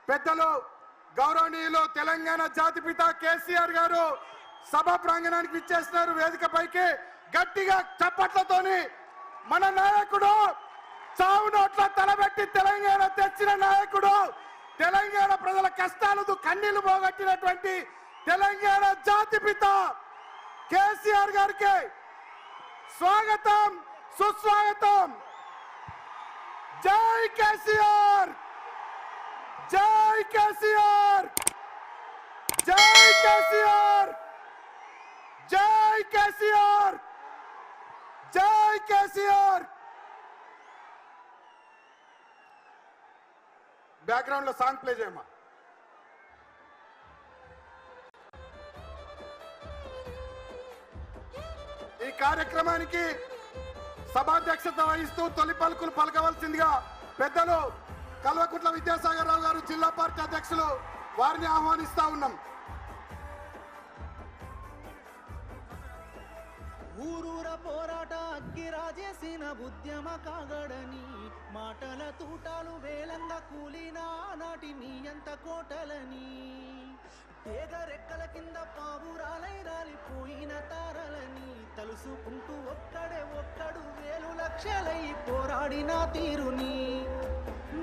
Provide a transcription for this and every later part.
పెద్దలు గౌరవనీయులు తెలంగాణ జాతిపిత కేసీఆర్ గారు సభ ప్రాంగణానికి విచ్చేస్తున్నారు. వేదికపైకి గట్టిగా చప్పట్లతోని మన నాయకుడు చావు నోట్ల తలబెట్టి తెలంగాణ తెచ్చిన నాయకుడు, తెలంగాణ ప్రజల కష్టాలకు కన్నీళ్లు పోగొట్టినటువంటి తెలంగాణ జాతిపిత కేసీఆర్ గారికి స్వాగతం, సుస్వాగతం. జై కేసీఆర్, జై కేసీఆర్, జై కేసీఆర్, జై కేసీఆర్, జై కేసీఆర్. బ్యాక్గ్రౌండ్ లో సాంగ్ ప్లే చేయమా. ఈ కార్యక్రమానికి సభాధ్యక్షత వహిస్తూ తొలి పలుకులు పలకవలసిందిగా పెద్దలు కల్వకుంట్ల విద్యాసాగర్ రావు గారు, జిల్లా పార్టీ అధ్యక్షులు, వారిని ఆహ్వానిస్తా ఉన్నాం. ఊరూర పోరాట అగ్గి రాజేసిన ఉద్యమ కాగడని మాటల తూటాలు వేలంగా కూలినా నాటి మీ అంత కోటలని తీగరెక్కల కింద పావురాలై రాలిపోయిన తారలని తలుసుకుంటూ ఒక్కడు వేలు లక్షలై పోరాడిన తీరుని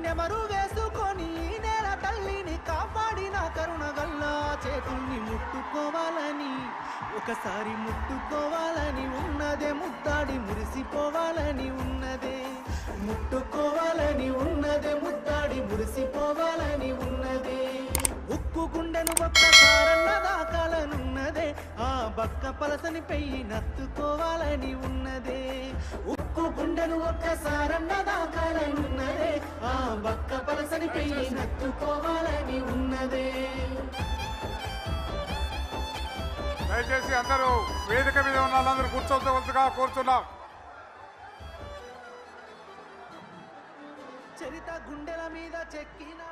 నెమరు వేసుకొని నేల తల్లిని కాపాడిన కరుణగల్లా చేతుల్ని ముట్టుకోవాలని, ఒకసారి ముట్టుకోవాలని ఉన్నదే, ముద్దాడి మురిసిపోవాలని ఉన్నదే, ముట్టుకోవాలని ఉన్నదే, ముద్దాడి మురిసిపోవాలని ఉన్నదే. ఉక్కు గుండెను ఒక్కసారన్న దాకాలనున్నదే, ఆ బక్క పలసని పెయ్యి నత్తుకోవాలని ఉన్నదే. ఉక్కు గుండెను ఒక్కసారన్న దాకాలనున్నదే, ఆ బక్క పలసని పెయ్యి నత్తుకోవాలని ఉన్నదే. దయచేసి అందరూ వేదిక మీద ఉన్న వాళ్ళందరూ కూర్చోవలసిగా కోరుతున్నాం. చరిత గుండెల మీద చెక్కిన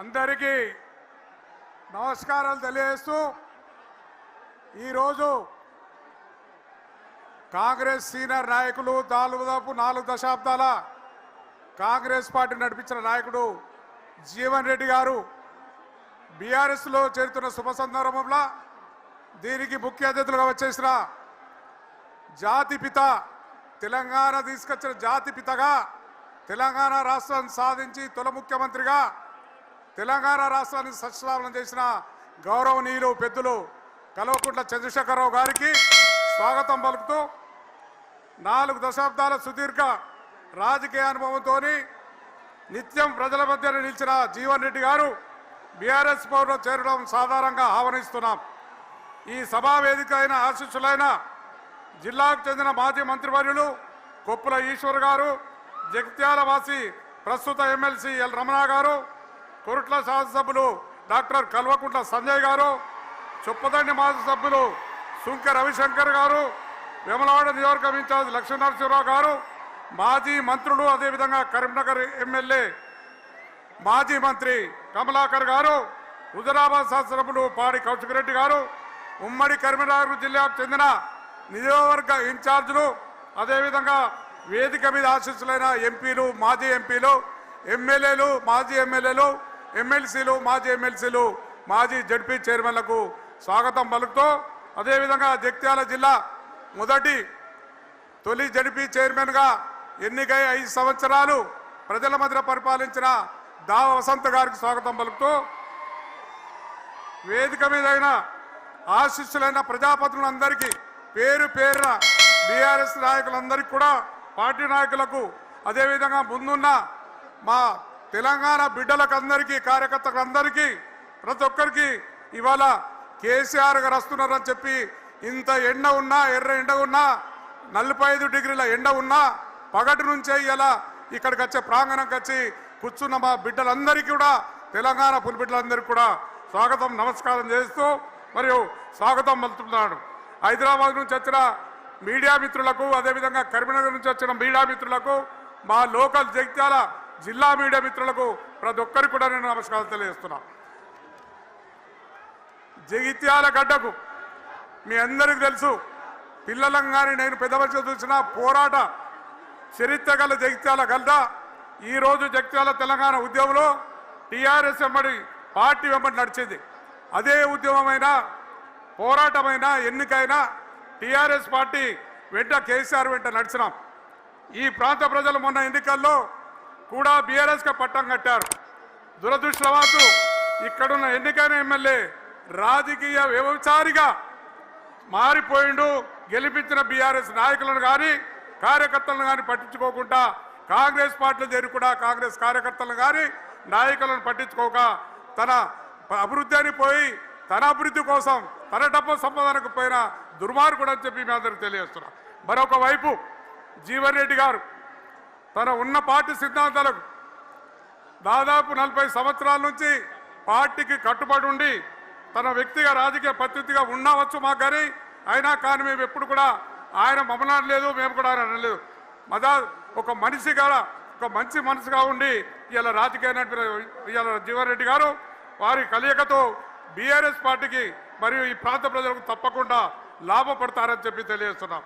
అందరికీ నమస్కారాలు తెలియజేస్తూ ఈరోజు కాంగ్రెస్ సీనియర్ నాయకులు, దాదాపు 4 దశాబ్దాల కాంగ్రెస్ పార్టీ నడిపించిన నాయకుడు జీవన్ రెడ్డి గారు బీఆర్ఎస్లో చేరుతున్న శుభ సందర్భంలో దీనికి ముఖ్య అతిథులుగా వచ్చేసిన జాతిపిత, తెలంగాణ తీసుకొచ్చిన జాతిపితగా, తెలంగాణ రాష్ట్రాన్ని సాధించి తొలి ముఖ్యమంత్రిగా తెలంగాణ రాష్ట్రాన్ని సస్యశ్యామలం చేసిన గౌరవనీయులు పెద్దలు కల్వకుంట్ల చంద్రశేఖరరావు గారికి స్వాగతం పలుకుతూ 4 దశాబ్దాల సుదీర్ఘ రాజకీయ అనుభవంతో నిత్యం ప్రజల మధ్య నిలిచిన జీవన్ రెడ్డి గారు బీఆర్ఎస్ పౌరులు చేరడం సాధారణంగా ఆహ్వానిస్తున్నాం. ఈ సభా వేదిక అయిన ఆశీస్సులైన జిల్లాకు చెందిన మాజీ మంత్రివర్యులు కొప్పుల ఈశ్వర్ గారు, జగిత్యాల వాసి ప్రస్తుత ఎమ్మెల్సీ ఎల్ రమణ గారు, కొరుట్ల శాసనసభ్యులు డాక్టర్ కల్వకుంట్ల సంజయ్ గారు, చొప్పదండి మాజీ సభ్యులు సుంక రవిశంకర్ గారు, వేములవాడ నియోజకవర్గం ఇన్ఛార్జ్ లక్ష్మీనరసింహరావు గారు, మాజీ మంత్రులు, అదేవిధంగా కరీంనగర్ ఎమ్మెల్యే మాజీ మంత్రి కమలాకర్ గారు, హుజరాబాద్ శాసనసభ్యులు పాడి కౌశిక్ గారు, ఉమ్మడి కరీంనగర్ జిల్లాకు చెందిన నియోజకవర్గ ఇన్ఛార్జీలు, అదేవిధంగా వేదిక మీద ఆశీస్సులైన ఎంపీలు, మాజీ ఎంపీలు, ఎమ్మెల్యేలు, మాజీ ఎమ్మెల్యేలు, ఎమ్మెల్సీలు, మాజీ ఎమ్మెల్సీలు, మాజీ జడ్పీ చైర్మన్లకు స్వాగతం పలుకుతూ, అదేవిధంగా జగిత్యాల జిల్లా మొదటి తొలి జడ్పీ చైర్మన్గా ఎన్నికై 5 సంవత్సరాలు ప్రజల మధ్య పరిపాలించిన దావ వసంత గారికి స్వాగతం పలుకుతూ, వేదిక మీద అయిన ఆశీస్సులైన ప్రజాపతులందరికీ పేరు పేరున బీఆర్ఎస్ నాయకులందరికీ కూడా, పార్టీ నాయకులకు, అదేవిధంగా ముందున్న మా తెలంగాణ బిడ్డలకు అందరికీ, కార్యకర్తలందరికీ, ప్రతి ఒక్కరికి ఇవాళ కేసీఆర్ గారు వస్తున్నారని చెప్పి ఇంత ఎండ ఉన్నా, ఎర్ర ఎండ ఉన్నా, 45 డిగ్రీల ఎండ ఉన్నా పగటి నుంచే ఇలా ఇక్కడికి వచ్చే ప్రాంగణంకి వచ్చి కూర్చున్న మా బిడ్డలందరికీ కూడా, తెలంగాణ పులి బిడ్డలందరికీ కూడా స్వాగతం, నమస్కారం చేస్తూ మరియు స్వాగతం పలుకుతున్నాడు. హైదరాబాద్ నుంచి వచ్చిన మీడియా మిత్రులకు, అదేవిధంగా కరీంనగర్ నుంచి వచ్చిన మీడియా మిత్రులకు, మా లోకల్ జగిత్యాల జిల్లా మీడియా మిత్రులకు ప్రతి ఒక్కరికి కూడా నేను నమస్కారాలు తెలియజేస్తున్నా. జగిత్యాల గడ్డకు మీ అందరికీ తెలుసు, పిల్లలను కానీ నేను పెద్ద మనిషి చూసిన పోరాట చరిత్ర గల జగిత్యాల గడ్డ. ఈరోజు జగిత్యాల తెలంగాణ ఉద్యమంలో టీఆర్ఎస్ వెంబడి పార్టీ వెంబడి నడిచింది. అదే ఉద్యమమైనా పోరాటమైనా ఎన్నికైనా టీఆర్ఎస్ పార్టీ వెంట కేసీఆర్ వెంట నడిచినాం. ఈ ప్రాంత ప్రజలు మొన్న ఎన్నికల్లో కూడా బీఆర్ఎస్కి పట్టం కట్టారు. దురదృష్టవశాత్తు ఇక్కడున్న ఎన్నికైన ఎమ్మెల్యే రాజకీయ వ్యభిచారిగా మారిపోయిండు. గెలిపించిన బీఆర్ఎస్ నాయకులను కానీ కార్యకర్తలను కానీ పట్టించుకోకుండా కాంగ్రెస్ పార్టీలో చేరి కూడా కాంగ్రెస్ కార్యకర్తలను కానీ నాయకులను పట్టించుకోక తన అభివృద్ధి అని పోయి తన అభివృద్ధి కోసం తన డబ్బు సంపాదనకు పోయిన దుర్మార్గుడు అని చెప్పి మీ అందరికీ తెలియజేస్తున్నా. మరొక వైపు జీవన్ రెడ్డి గారు తన ఉన్న పార్టీ సిద్ధాంతాలకు దాదాపు 40 సంవత్సరాల నుంచి పార్టీకి కట్టుబడి ఉండి తన వ్యక్తిగా రాజకీయ పరిస్థితిగా ఉండవచ్చు మాకు కానీ అయినా కానీ మేము ఎప్పుడు కూడా ఆయన మమ్మల్ని అనలేదు, మేము కూడా ఆయన అనలేదు. ఒక మనిషిగా ఒక మంచి మనసుగా ఉండి ఇలా రాజకీయ ఇలా జీవన్ రెడ్డి గారు వారి కలయికతో బీఆర్ఎస్ పార్టీకి మరియు ఈ ప్రాంత ప్రజలకు తప్పకుండా లాభపడతారని చెప్పి తెలియజేస్తున్నాం.